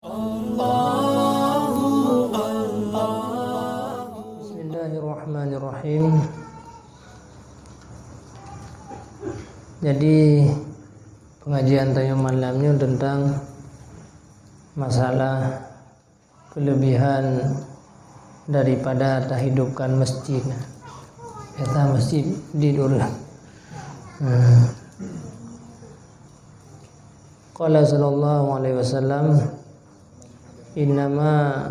Bismillahirrahmanirrahim. Jadi pengajian tayo malamnya tentang masalah kelebihan daripada tahidupkan masjid. Eta masjid di dulu. Qala sallallahu alaihi wasallam, innama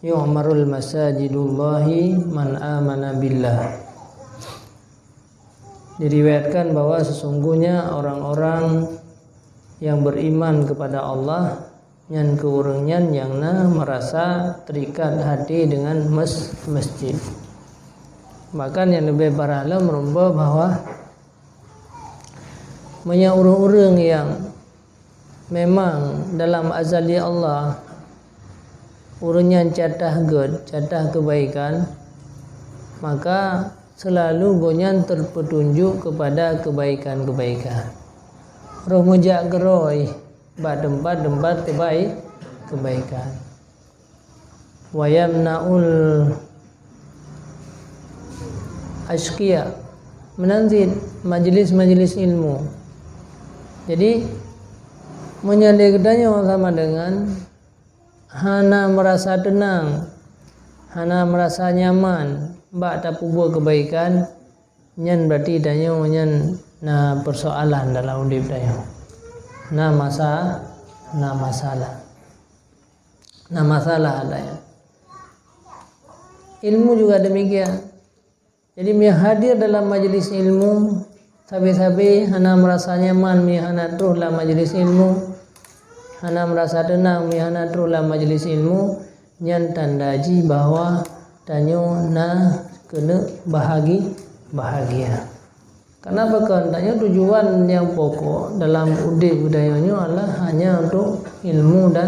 yu'marul masajidullahi man amana billah. Diriwayatkan bahwa sesungguhnya orang-orang yang beriman kepada Allah nyan keurangnya yang merasa terikat hati dengan masjid. Bahkan yang lebih parahlah merubah bahwa banyak orang-orang yang memang dalam azali Allah urangnya catah kebaikan, maka selalu gonyan terpetunjuk kepada kebaikan-kebaikan. Roh mujak geroi tempat kebaikan. Wa yamna'ul ashqiya, menanzil majlis-majlis ilmu. Jadi menyandai sama dengan hana merasa tenang, hana merasa nyaman, bak tak buat kebaikan, nyan berarti danyo nyan na persoalan dalam hidup danyo. Na masalah adanya. Ilmu juga demikian. Jadi dia hadir dalam majlis ilmu, sabi-sabi hana merasa nyaman, dia hana terus dalam majlis ilmu, hana merasa tenang, dia hana terus dalam majlis ilmu, nyan tandaji bahwa tanyo na kena bahagia. Karena bahkan tanyo tujuan yang pokok dalam udih budayanya adalah hanya untuk ilmu dan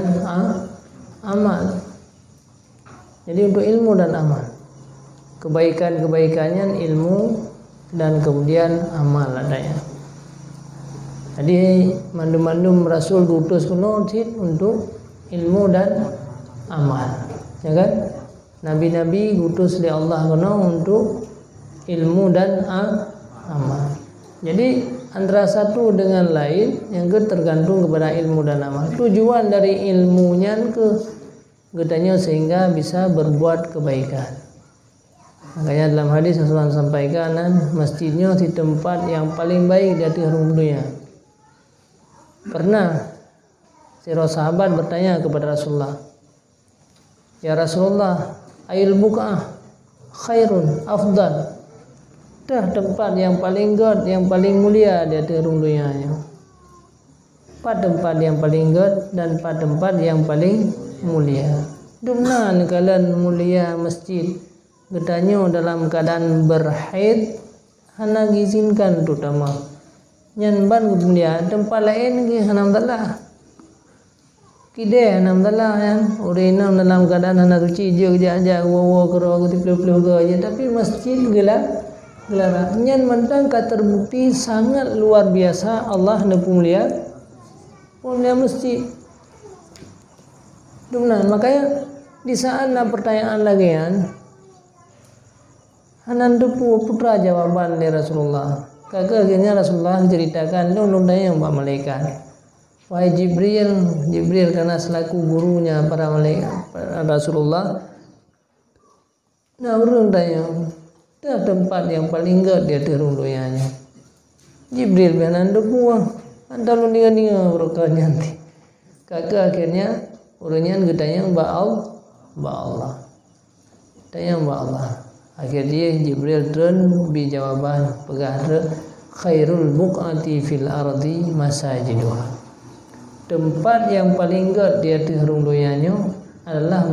amal. Jadi untuk ilmu dan amal, kebaikannya ilmu dan kemudian amal adanya. Jadi mandum-mandum Rasul diutus kuno untuk ilmu dan amal, ya kan? Nabi-nabi diutus oleh Allah kuno untuk ilmu dan amal. Jadi antara satu dengan lain yang tergantung kepada ilmu dan amal. Tujuan dari ilmunya katanya sehingga bisa berbuat kebaikan. Makanya dalam hadis Rasulullah sampaikan, masjidnya di tempat yang paling baik di atas dunia. Pernah sahabat bertanya kepada Rasulullah, ya Rasulullah, ayul buq'ah khairun afdal. Dah tempat yang paling god, yang paling mulia di atas dunia. Empat tempat yang paling god dan empat tempat yang paling mulia. Dumnan kalian mulia masjid. Getanyo dalam keadaan berhaid hana gizinkan terutama. Nyan ban kemudian tempat lain ki hanam dalah. Kide hanam dalah yang urinam dalam keadaan hana suci je aja wo kero kutip-kutip je, tapi masjid gelar nyan mentang terbukti sangat luar biasa Allah nepu mulia masjid. Dumnan makanya di saat pertanyaan lagi Hanan depu putra jawaban dari Rasulullah. Kakak akhirnya Rasulullah ceritakan nundanya mbak malaikat. Wahai Jibril karena selaku gurunya para malaikat Rasulullah. Nah urung tanya, dah tempat yang paling gak dia terunduyanya. Jibril benan depu, antalun dia berkah nanti. Kakak akhirnya urunyan gedanya mbak Allah. Tanya mbak Allah. Akhirnya Jibril turun bi jawaban pegah khairul buq'ati fil ardi masajiduha. Tempat yang paling gad di atas dunia adalah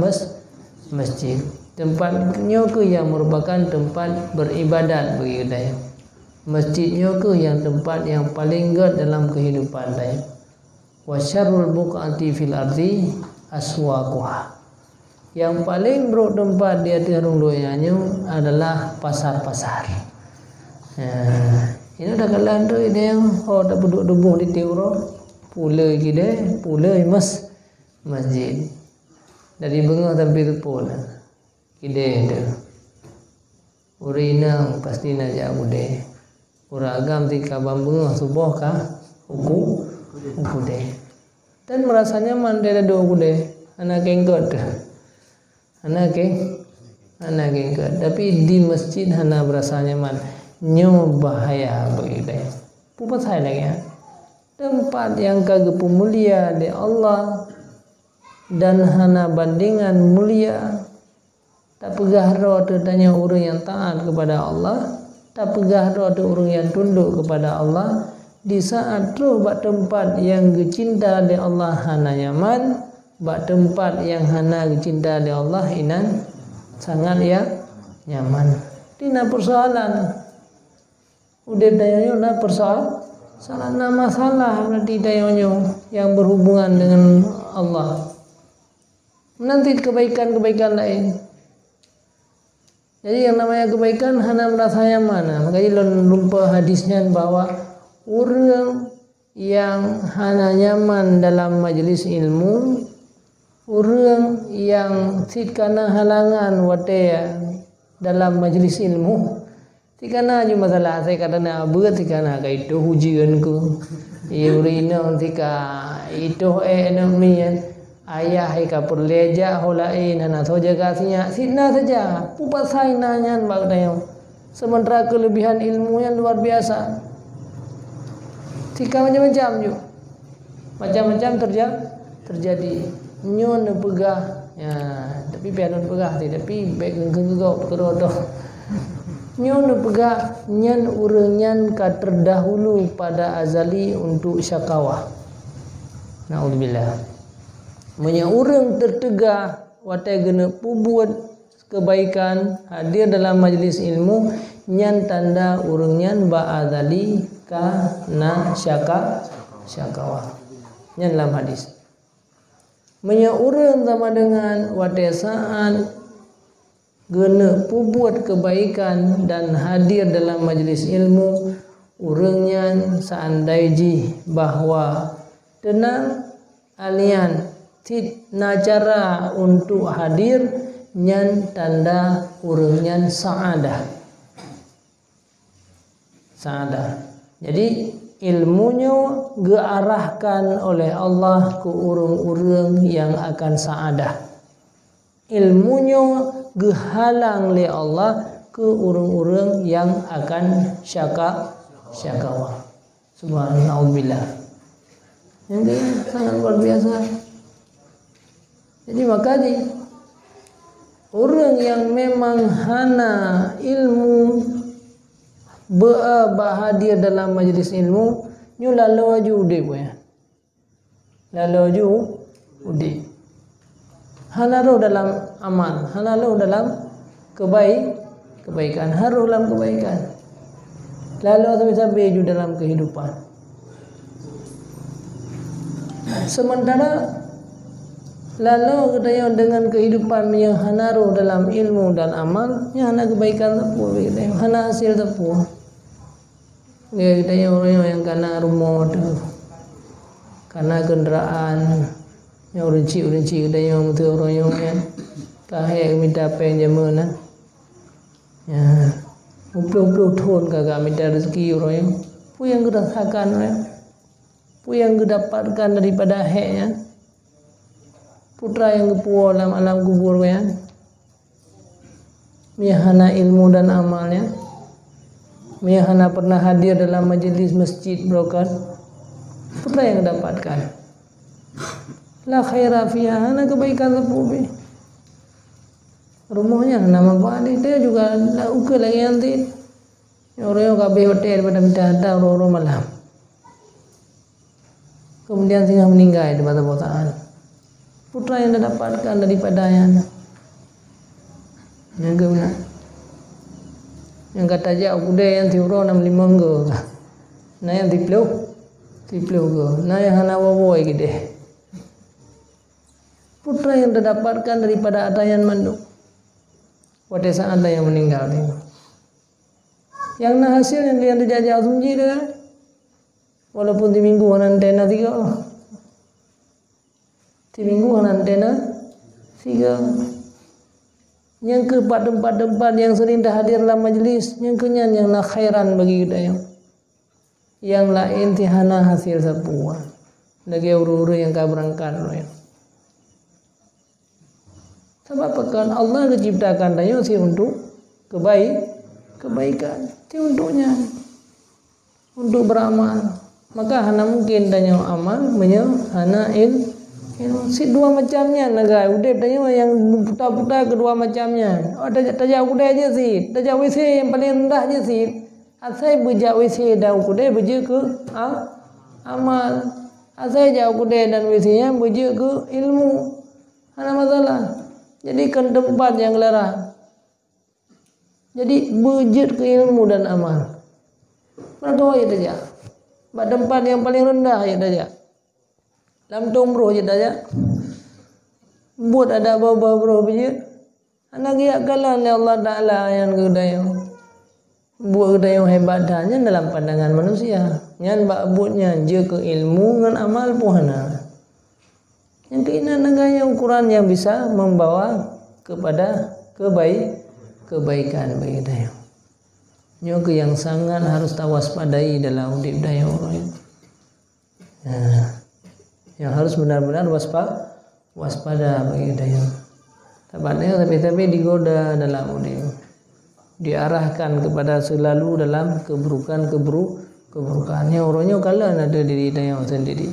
masjid. Tempatnya ke yang merupakan tempat beribadat bagi kita. Masjidnya ke yang tempat yang paling gad dalam kehidupan kita. Wa syarrul buq'ati fil ardi aswaquha. Yang paling buruk tempat di atas dunianya adalah pasar-pasar. Ini dah kalan tu dia yang tak duduk debuh di tiuro pula gede pula masjid. Dari bengah sampai tepun. Kide tu. Urinang pasti nak jak bude. Uragam tika bambengah subuh kah? Uku de. Dan merasa nyaman dia ada bude. Anak kengkot. Anak kengkot. Tapi di masjid hana berasa nyaman. Nyo bahaya bagi dia. Pupat saya lagi ya. Tempat yang kagak mulia di Allah dan hana bandingan mulia. Tak pegah roh tu tanya orang yang taat kepada Allah, tak pegah roh tu orang yang tunduk kepada Allah. Di saat roh bak tempat yang cinta di Allah hana nyaman, bak tempat yang hana cinta di Allah inan sangat ya nyaman. Tina persoalan. Udah dayanya na persoalan. Salah nama masalah berarti dayanya yang berhubungan dengan Allah. Nanti kebaikan-kebaikan lain. Jadi yang namanya kebaikan hana merasa nyaman. Makanya lupa hadisnya bahwa orang yang hana nyaman dalam majlis ilmu, orang yang tikana halangan wataya dalam majlis ilmu, tikana aja masalah saya kata nak berat tikana kai itu hujian ku, urina tika itu enamian. Ayah ika perleja holain hana soja kasihnya sina saja pupat sai nanyan bagdayo sementara kelebihan ilmu yang luar biasa tika macam-macam ju macam-macam terjadi nyon pegah ya tapi pianon pegah tapi baik genggau kerodoh nyon pegah nyan urenyan ka terdahulu pada azali untuk syakawah naudzubillah. Banyak orang tertegah watai gena buat kebaikan hadir dalam majlis ilmu nyan tanda orang nyan ba'adali ka na syakawah nyan dalam hadis. Banyak orang sama dengan watai saat gena buat kebaikan dan hadir dalam majlis ilmu orang nyan seandainya bahwa tenang alian na cara untuk hadir nyan tanda urunyan sa'adah. Jadi ilmunya gearahkan oleh Allah ke urung-urung yang akan sa'adah. Ilmunya gehalang oleh Allah ke urung-urung yang akan syakawah. Subhanallah. Ini sangat luar biasa. Jadi makanya orang yang memang hana ilmu berhadir dalam majlis ilmu nyu lalu aju ude punya. Lalu aju ude. Hana roh dalam amal, hana roh dalam kebaikan, haruh dalam kebaikan. Lalu sampai ju dalam kehidupan. Sementara lalu katanya dengan kehidupan yang hanaruh dalam ilmu dan amal, yang hana kebaikan tepu, hana hasil tepu. Ya katanya orang yang kena rumah tu, kena kenderaan, yang urinci katanya orang tu orang yang kahek minta pen jaman, ya, upload thon kagak minta rezeki orang yang, pu yang kerasakan orang, pu yang kedapatkan daripada heknya. Putra yang kepuo dalam alam kubur ya, mihana ilmu dan amalnya, mihana pernah hadir dalam majlis masjid brokat, putra yang dapatkan. La khaira fiha, hana kebaikan tepubi. Rumahnya nama bani dia juga la uke lagi nanti. Orang yang kabeh hotel pada minta ada orang malam. Kemudian singa meninggal di bata-bataan. Putra yang dapatkan daripadanya. Yang kebenar. Yang kata jauh kuda yang tiuro 65 ke. Nah yang tiplu ke. Nah yang hana wawoi gede. Putra yang dapatkan daripada atayan mandu. Pada saat ada yang meninggal ni. Yang nah hasil yang dia terjadi asumsi dia. Walaupun di minggu nanti nanti kau. minggu antena tiga. Yang ke tempat-tempat yang sering dah hadir dalam majlis, yang kenyan yang nak khairan bagi kita yang lain tihana hasil sepuan lagi uru-uru yang kau berangkat sebab pekan Allah diciptakan dayo si untuk kebaikan si untuknya untuk beramal, maka hana mungkin dayo amal hana si dua macamnya naga udep tanya yang putar-putar kedua macamnya. Oh tajak udep aja sih, tajak WC yang paling rendah aja sih. Asai bujak WC dan udep bujuk ke amal. Asai jauh udep dan WC-nya bujuk ke ilmu. Ada masalah. Jadi kan tempat yang larang. Jadi bujuk ke ilmu dan amal. Berdoa ya tajak. Tempat yang paling rendah ya tajak. Dalam tumbuh je dah buat ada bau-bau je. Anak dia kalan ya Allah Taala yang kedaya. Buat kedaya hebat dahnya dalam pandangan manusia. Yang buatnya je ke ilmu dengan amal puhana. Yang keinginan negara ukuran yang bisa membawa kepada kebaikan bagi daya. Nyoke yang sangat harus tawaspadai dalam hidup daya orang. Yang harus benar-benar waspada bagi daya. Tabatnya tapi digoda dalam udah diarahkan kepada selalu dalam keburukannya orangnya kalian ada diri daya sendiri.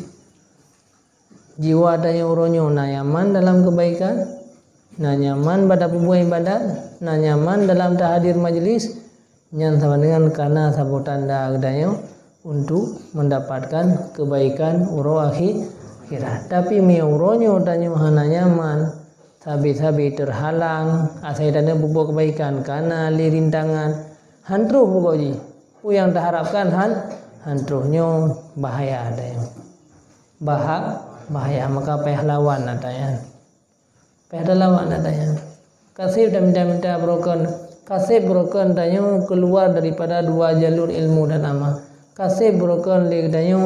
Jiwa daya orangnya na nyaman dalam kebaikan, na nyaman pada perbuatan ibadat, na nyaman dalam hadir majlis, yang sama dengan karena sabutan daya untuk mendapatkan kebaikan urang akhirat. Tapi miuronyo tanya hana nyaman, sabi-sabi terhalang, asai dana bubuh kebaikan karena lirintangan, hantruh pokoknya. Yang terharapkan hantruhnya bahaya ada bahaya maka payah lawan adanya. Payah lawan adanya. Kasih dan minta broken. Kasih broken tanya keluar daripada dua jalur ilmu dan amal. Kasih broken le dayo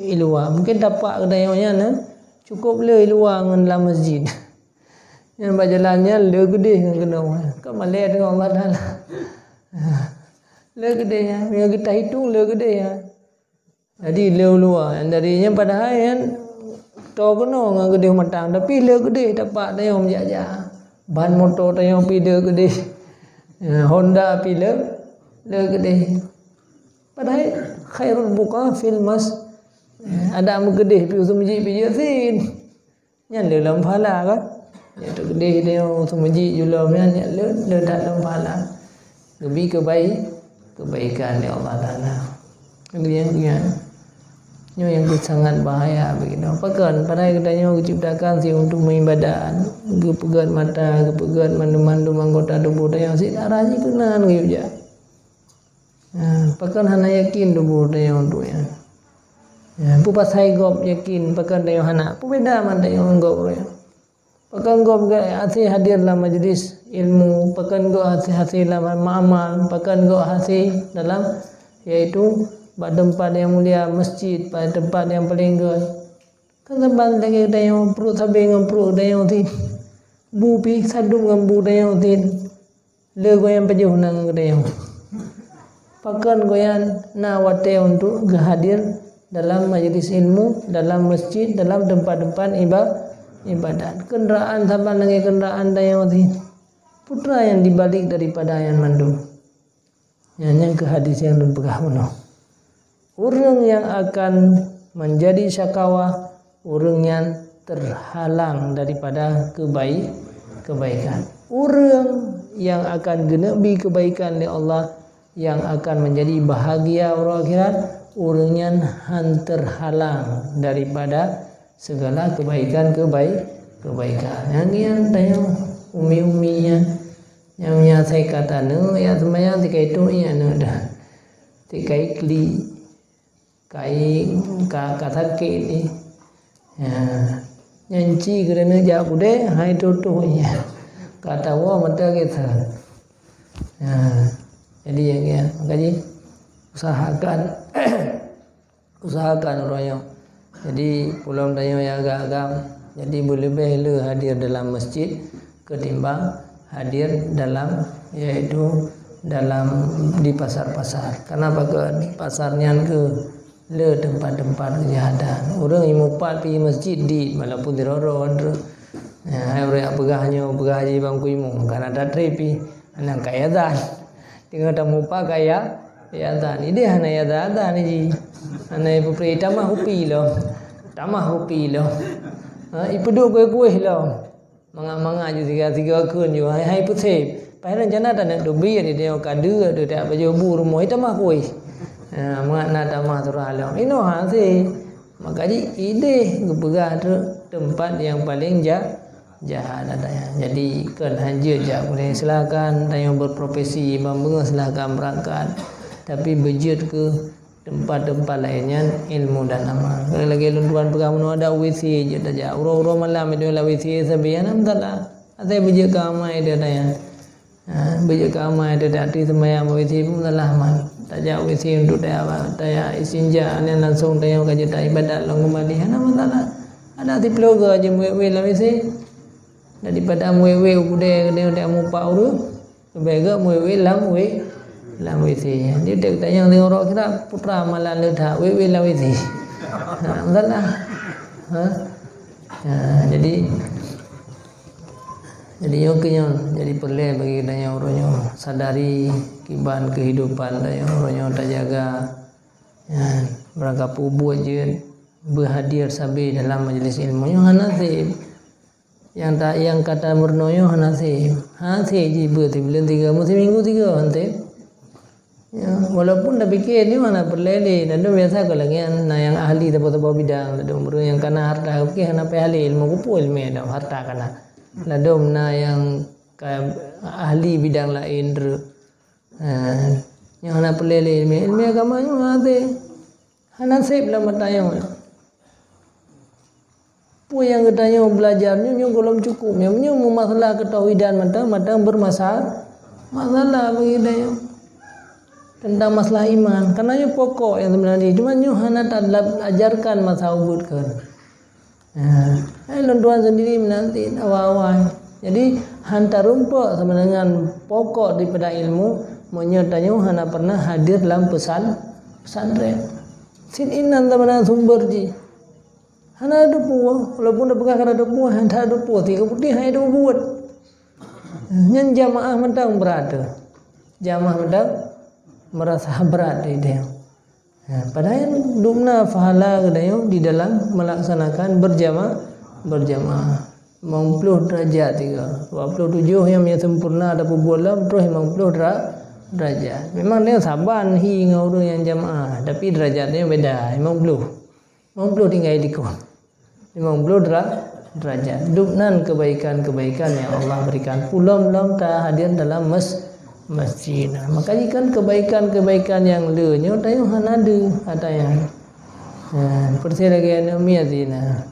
ilua mungkin dapat dayonya cukup le ilua ngan dalam masjid yang berjalannya le gede ngan kena ke malai dengan Allah Taala le gede ya yang kita hitung le gede ya jadi le luar yang darinya padahal yang to kena ngan gede matang tapi le gede dapat dayo menjajah ban motor dayo pi le gede Honda pi le gede padahal khairul buqa fil mas ada megedeh pi usum ji pi yasin nyan le lam phala kan ya tu gedeh dia usum ji julam nyan le dalam phala lebih kebaikan ya Allah Taala kemudian yang sangat bahaya begitu pakan padahal katanya diciptakan sih untuk mengibadah kepegat mata kepegat mandu-mandu anggota tubuh yang si arahnya kenan gitu ya. Pakan hana yakin tubuh dia untuk ya. Pupas hai gop yakin pakan dia hana. Pu beda man dia gop ya. Pakan gop hati hadir dalam majlis ilmu, pakan gop hati dalam amal, pakan gop hati dalam yaitu pada tempat yang mulia masjid, pada tempat yang paling gol. Kan tempat lagi dia perut sabe ngam perut dia tin. Bu pi sadung ngam bu dia tin. Le goyang pejuh nang dia. Pakan goyan na wate untuk hadir dalam majlis ilmu, dalam masjid, dalam tempat-tempat ibadat. Kenderaan sama dengan kenderaan dayawati. Putra yang dibalik daripada yang mandu. Yang ke hadis yang berkahwin. Orang yang akan menjadi syakawa, orang yang terhalang daripada kebaikan. Orang yang akan genapi kebaikan oleh Allah, yang akan menjadi bahagia orang akhirat, orangnya terhalang daripada segala kebaikan. Yang tanya umi-uminya, yang saya kata ya semuanya tikai itu ya dah, tikai kli, kai kata ini, nyanci kerana jauh deh, hai tu ya, kata wah mata kita. Jadi yang makanya usahakan orangnya. Jadi pulau tanya ya agak Jadi lebih hadir dalam masjid ketimbang hadir dalam yaitu dalam di pasar-pasar. Kenapa ke pasarnya ke le tempat-tempat kejahatan. Orang yang mupat pergi masjid di walaupun diroron tu. Ya, orang pegahnya haji bangku imu karena ada trepi anak kaya dah. Tinggal tak mupa kaya ya dah. Ini dia hanya ya dah ni ji. Hanya ibu peri tamah hupi lo. Tamah hupi lo. Ibu dua kue-kue lo. Manga-manga je tiga kun je. Hai putih. Pasal jana tak nak dobi ni dia kadu tu tak baju bu rumah itu mah kue. Mak nak tamah surah lo. Ini hasil. Maka ide kepegah tu tempat yang paling jahat adanya. Jadi kan haji je boleh silakan yang berprofesi membengah silakan berangkat. Tapi bejut ke tempat-tempat lainnya ilmu dan amal. Kalau lagi lunduan pegang ada WC je dah jauh. Uro-uro malam itu lah WC sebian amdallah. Ada bejut kamai dia tanya. Bejut kamai dia tak di semayang WC pun amdallah man. Tak jauh WC untuk daya isinja ni langsung tanya kerja tak ibadat long kembali. Amdallah. Ada di peloga je we lah WC. Daripada mwewe udah dia mupa uru bega mwewe lam WC dia tanya dengan orang kira putra malah ledak wewe lam WC masalah jadi yokinya jadi perlu bagi tanya orangnya sadari kiban kehidupan tanya orangnya tak jaga berangkat buat je berhadir sabi dalam majlis ilmu nasib yang kata bernoyo hanase ji berarti bulan 3 musim minggu 3 hanse ya walaupun dah fikir ni mana perlele dan biasa kalau yang ahli tahu bidang dan yang kana harta okey hana pe ahli ilmu kupu ilmu dah harta kana ladom na yang ahli bidang lain yang hana perlele ilmu agama nya hanse hanase belum matayang yang katanya belajarnya belum cukup. Yang masalah ketauhidan matang bermasalah bagi dia tentang masalah iman. Karena pokok yang sebenarnya cuma hana tak ajarkan masa ubudkan. Lontuan sendiri menanti awal-awal. Jadi hantar rumput sebenarnya pokok daripada ilmu menyertanya hana pernah hadir dalam pesantren. Sin inan sebenarnya sumber ji. Hana ada puah, walaupun dah pegang ada puah, hana ada puah, 3 putih hanya ada buat. Yang jamaah mentang berada, jamaah mentang merasa berat dia. Padahal dumna fahala kedayo di dalam melaksanakan berjamaah. 50 derajat 27 yang sempurna ada bulan terus 50 derajat. Memang dia saban hingga orang yang jamaah, tapi derajatnya beda 50 tinggal ikut 50 derajat. Duknan kebaikan-kebaikan yang Allah berikan. Pulang tak hadir dalam masjid. Maka kan kebaikan-kebaikan yang lenya tayo hanada ataya. Persi lagi anak miazina.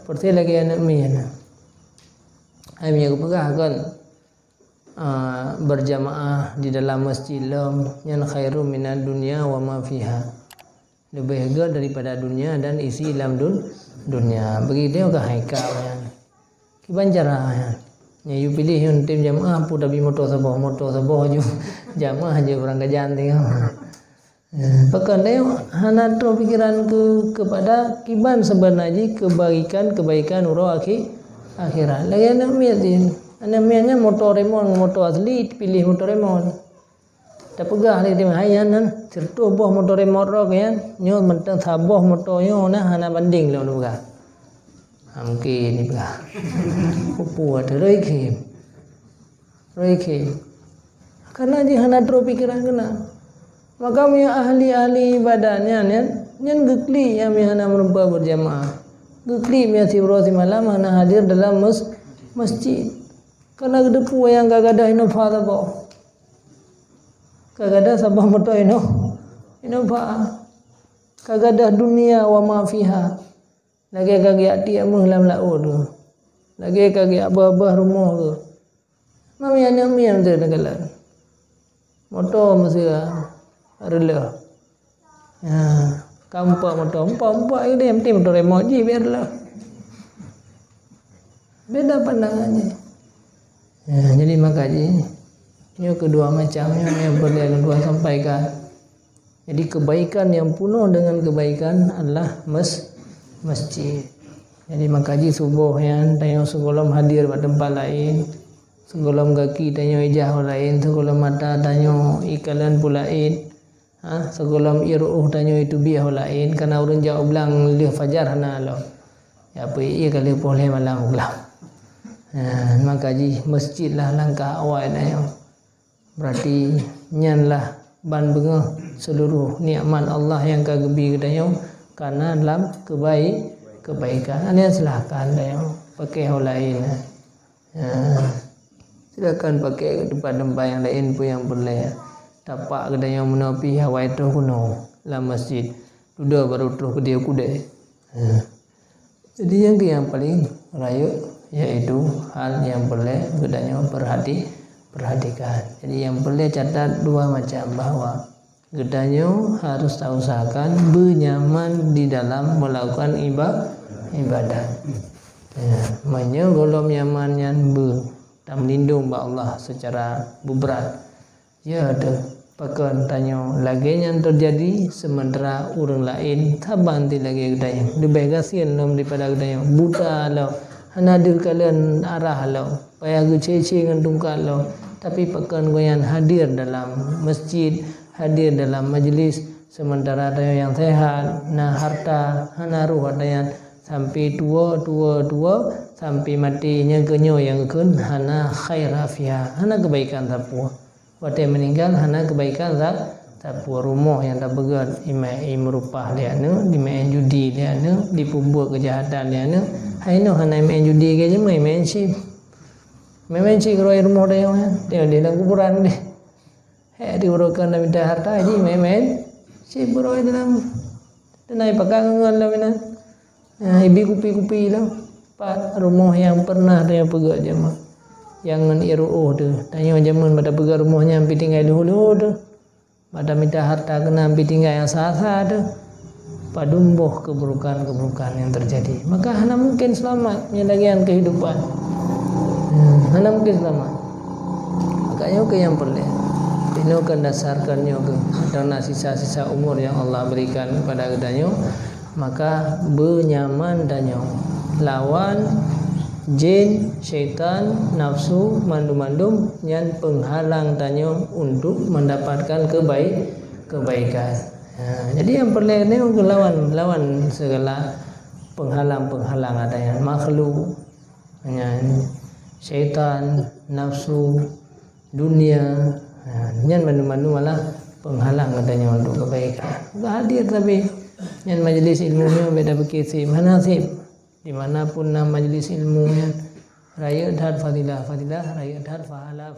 Persi lagi anak miazina. Ai mi aku pegah kan berjamaah di dalam masjid yang khairu minad dunya wa ma fiha. Lebih baik daripada dunia dan isi dalam dunia. Begitu ke haikal ya. Kiban cara ya. You pilih yang tim jamaah pun tapi motor saboh je jamaah je orang kajian tengok. Pekan dia hana tu pikiran kepada kiban sebenarnya kebaikan urang akhirat. Lagi anak miatin. Anak mianya motor asli pilih motor remon. Tak pegah lagi dia hayan sertu boh motor motor kan nyo mentang saboh motornya nah hana banding lah pegah. Mungkin ni pegah. Pupu ada reki. Karena dia hana terus pikiran kena. Maka ahli ibadahnya nyen gekli yang hana merubah berjamaah. Gekli si rosi malam hana hadir dalam masjid. Karena depu yang gak ada inova apa. Kagada sabah moto ino ba kagada dunia wa ma fiha lagi kagi ati amuh lam lau tu lagi kagi abah rumah tu mami mian tu negala moto mesti rela kampa moto empa ini penting moto remoji biarlah beda pandangannya. Jadi makanya ini kedua macamnya yang boleh Tuhan sampaikan. Jadi kebaikan yang penuh dengan kebaikan adalah masjid. Jadi makanya subuh yang tanya segolom hadir pada tempat lain, segolom kaki tanya ijah lain, segolom mata tanya ikalan pulain, segolom iruh tanya itu biah lain. Karena orang jauh belang lih fajar hana lo. Ya apa ia kali boleh malam belang. Makanya masjid lah langkah awal tanya. Berarti nyanlah ban bengah seluruh nikmat Allah yang kagebi tanya karena dalam kebaikan. Ini silakan tanya pakai hal lain. Silakan pakai tempat-tempat yang lain pun yang boleh. Tapak kedai yang menepi hawa itu kuno dalam masjid. Sudah baru terus ke dia kudai. Jadi yang paling raya yaitu hal yang boleh kedai perhatikan. Jadi yang boleh catat dua macam bahwa gedanya harus tahu usahakan bernyaman di dalam melakukan ibadat. Golom nyaman yang tak melindung ba Allah secara berat. Ya ada pakan tanya lagi yang terjadi sementara orang lain taban lagi gedanya. Lebih kasihan daripada gedanya buta lo. Hadir kalian arah lo. Payah gecece dengan tungkal lo. Tapi pakan goyan hadir dalam masjid, hadir dalam majlis sementara ada yang sehat, nah harta, hana ruh ada yang sampai tua sampai matinya genyo yang kun hana khair afiah, hana kebaikan tapua. Waktu meninggal hana kebaikan tapua rumah yang tak begat imai merupah dia nu, imai judi dia nu, dipubuk kejahatan dia nu, hai nu hana imai judi ke je main sip. Memang cik roi rumah dia tengok dia dalam kuburan dia. Diurutkan dan minta harta je memang cik roi dalam naik pegang dengan lah ibi kupi lah. Pak rumah yang pernah dia pegang je mah. Yang iruh tu. Tanya zaman pada pegang rumahnya ambil tinggal dulu tu. Pada minta harta kena ambil tinggal yang sah-sah tu. Padumbuh keburukan yang terjadi. Maka hana mungkin selamat menyelagian kehidupan. Hana mungkin selamat. Makanya ke yang perlu ini akan dasarkannya ke karena sisa-sisa umur yang Allah berikan kepada kedanyo, maka bernyaman danyo lawan jin, syaitan, nafsu, mandum-mandum yang penghalang danyo untuk mendapatkan kebaikan. Jadi yang perlu ini lawan segala penghalang adanya makhluk, syaitan, nafsu, dunia, yang mandum-mandum malah penghalang katanya untuk kebaikan. Hadir tapi yang majlis ilmunya beda berkisih mana sih dimanapun majlis ilmunya raya dar fadilah raya dar fahala